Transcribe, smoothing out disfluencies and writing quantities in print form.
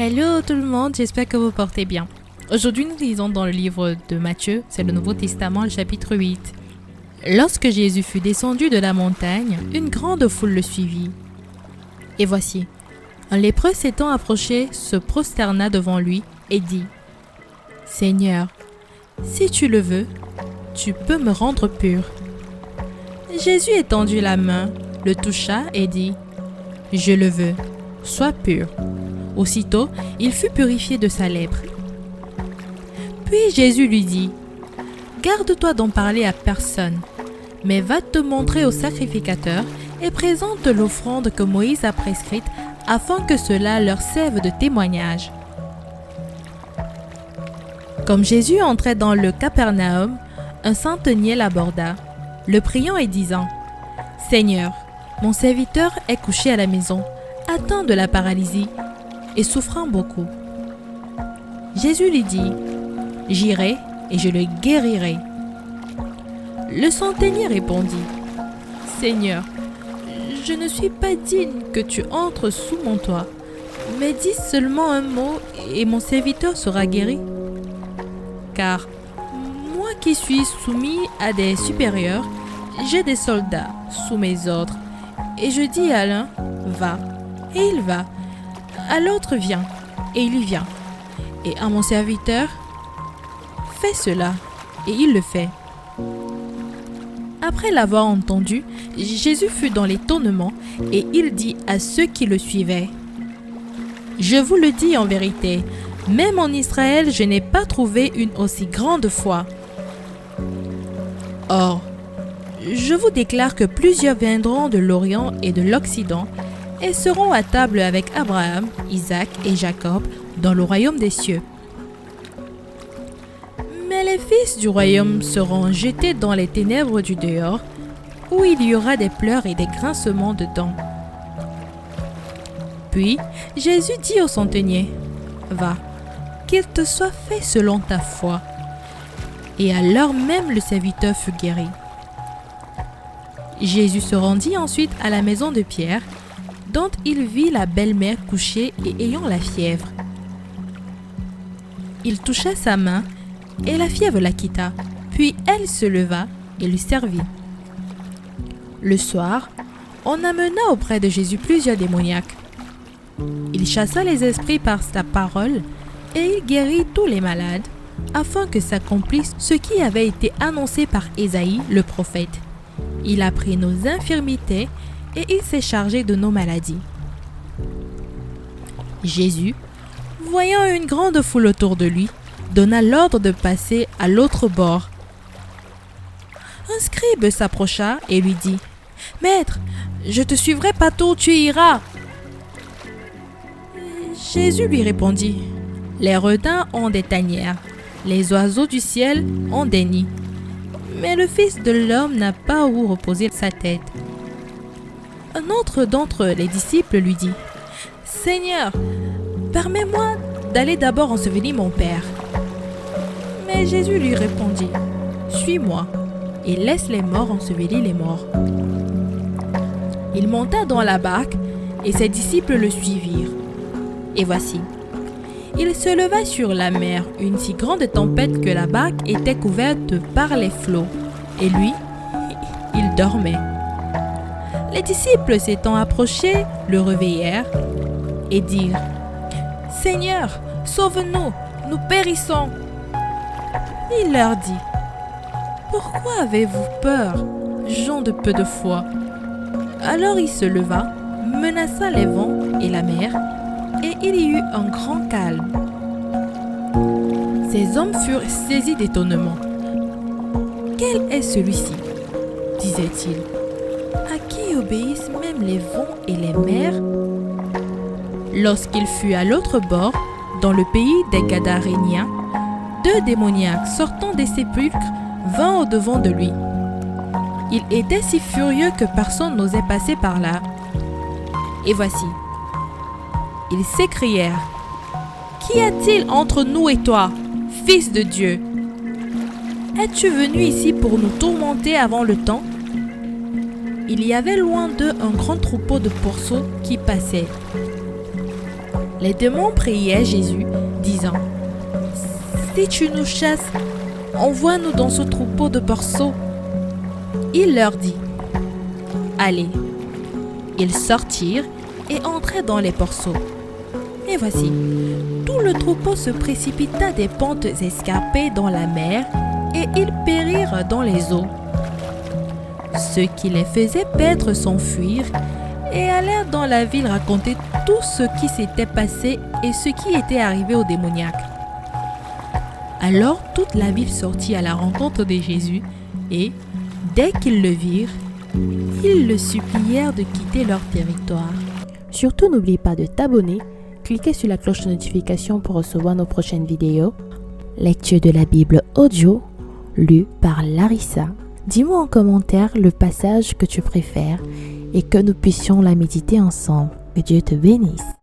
Hello tout le monde, j'espère que vous portez bien. Aujourd'hui, nous lisons dans le livre de Matthieu, c'est le Nouveau Testament, le chapitre 8. Lorsque Jésus fut descendu de la montagne, une grande foule le suivit. Et voici, un lépreux s'étant approché, se prosterna devant lui et dit : « Seigneur, si tu le veux, tu peux me rendre pur. » Jésus étendit la main, le toucha et dit : « Je le veux, sois pur. » Aussitôt, il fut purifié de sa lèpre. Puis Jésus lui dit : « Garde-toi d'en parler à personne, mais va te montrer au sacrificateur et présente l'offrande que Moïse a prescrite afin que cela leur serve de témoignage. » Comme Jésus entrait dans le Capernaum, un centenier l'aborda, le priant et disant : « Seigneur, mon serviteur est couché à la maison, atteint de la paralysie et souffrant beaucoup. » Jésus lui dit : « J'irai et je le guérirai. » Le centenier répondit : « Seigneur, je ne suis pas digne que tu entres sous mon toit, mais dis seulement un mot et mon serviteur sera guéri. Car moi qui suis soumis à des supérieurs, j'ai des soldats sous mes ordres, et je dis à l'un : va, et il va, à l'autre viens, et il y vient, et à mon serviteur, fais cela, et il le fait. » Après l'avoir entendu, Jésus fut dans l'étonnement, et il dit à ceux qui le suivaient : « Je vous le dis en vérité, même en Israël, je n'ai pas trouvé une aussi grande foi. Or, je vous déclare que plusieurs viendront de l'Orient et de l'Occident et seront à table avec Abraham, Isaac et Jacob dans le royaume des cieux. Mais les fils du royaume seront jetés dans les ténèbres du dehors, où il y aura des pleurs et des grincements de dents. » Puis Jésus dit au centenier : « Va, qu'il te soit fait selon ta foi. » Et à l'heure même le serviteur fut guéri. Jésus se rendit ensuite à la maison de Pierre, dont il vit la belle-mère couchée et ayant la fièvre. Il toucha sa main, et la fièvre la quitta, puis elle se leva et lui servit. Le soir, on amena auprès de Jésus plusieurs démoniaques. Il chassa les esprits par sa parole, et il guérit tous les malades, afin que s'accomplisse ce qui avait été annoncé par Ésaïe le prophète. Il a pris nos infirmités et il s'est chargé de nos maladies. Jésus, voyant une grande foule autour de lui, donna l'ordre de passer à l'autre bord. Un scribe s'approcha et lui dit : « Maître, je te suivrai partout où tu iras. » Jésus lui répondit : « Les redins ont des tanières, les oiseaux du ciel ont des nids, mais le Fils de l'homme n'a pas où reposer sa tête. » Un autre d'entre les disciples lui dit : « Seigneur, permets-moi d'aller d'abord ensevelir mon Père. » Mais Jésus lui répondit : « Suis-moi et laisse les morts ensevelir les morts. » Il monta dans la barque et ses disciples le suivirent. Et voici, il se leva sur la mer une si grande tempête que la barque était couverte par les flots, et lui, il dormait. Les disciples s'étant approchés, le réveillèrent et dirent : « Seigneur, sauve-nous, nous périssons. » Il leur dit : « Pourquoi avez-vous peur, gens de peu de foi ? » Alors il se leva, menaça les vents et la mer, et il y eut un grand calme. Ces hommes furent saisis d'étonnement. « Quel est celui-ci ? » disaient-ils. « À qui obéissent même les vents et les mers ?» Lorsqu'il fut à l'autre bord, dans le pays des Gadaréniens, 2 démoniaques sortant des sépulcres vinrent au-devant de lui. Il était si furieux que personne n'osait passer par là. Et voici, ils s'écrièrent : « Qu'y a-t-il entre nous et toi, Fils de Dieu ? Es-tu venu ici pour nous tourmenter avant le temps ? » Il y avait loin d'eux un grand troupeau de pourceaux qui passaient. Les démons priaient Jésus, disant « Si tu nous chasses, envoie-nous dans ce troupeau de porceaux. » Il leur dit « Allez. » Ils sortirent et entrèrent dans les porceaux. Et voici, tout le troupeau se précipita des pentes escarpées dans la mer et ils périrent dans les eaux. Ceux qui les faisaient paître s'enfuirent et allèrent dans la ville raconter tout ce qui s'était passé et ce qui était arrivé aux démoniaques. Alors toute la ville sortit à la rencontre de Jésus et, dès qu'ils le virent, ils le supplièrent de quitter leur territoire. Surtout, n'oublie pas de t'abonner, cliquez sur la cloche de notification pour recevoir nos prochaines vidéos. Lecture de la Bible audio, lue par Larissa. Dis-moi en commentaire le passage que tu préfères et que nous puissions la méditer ensemble. Que Dieu te bénisse.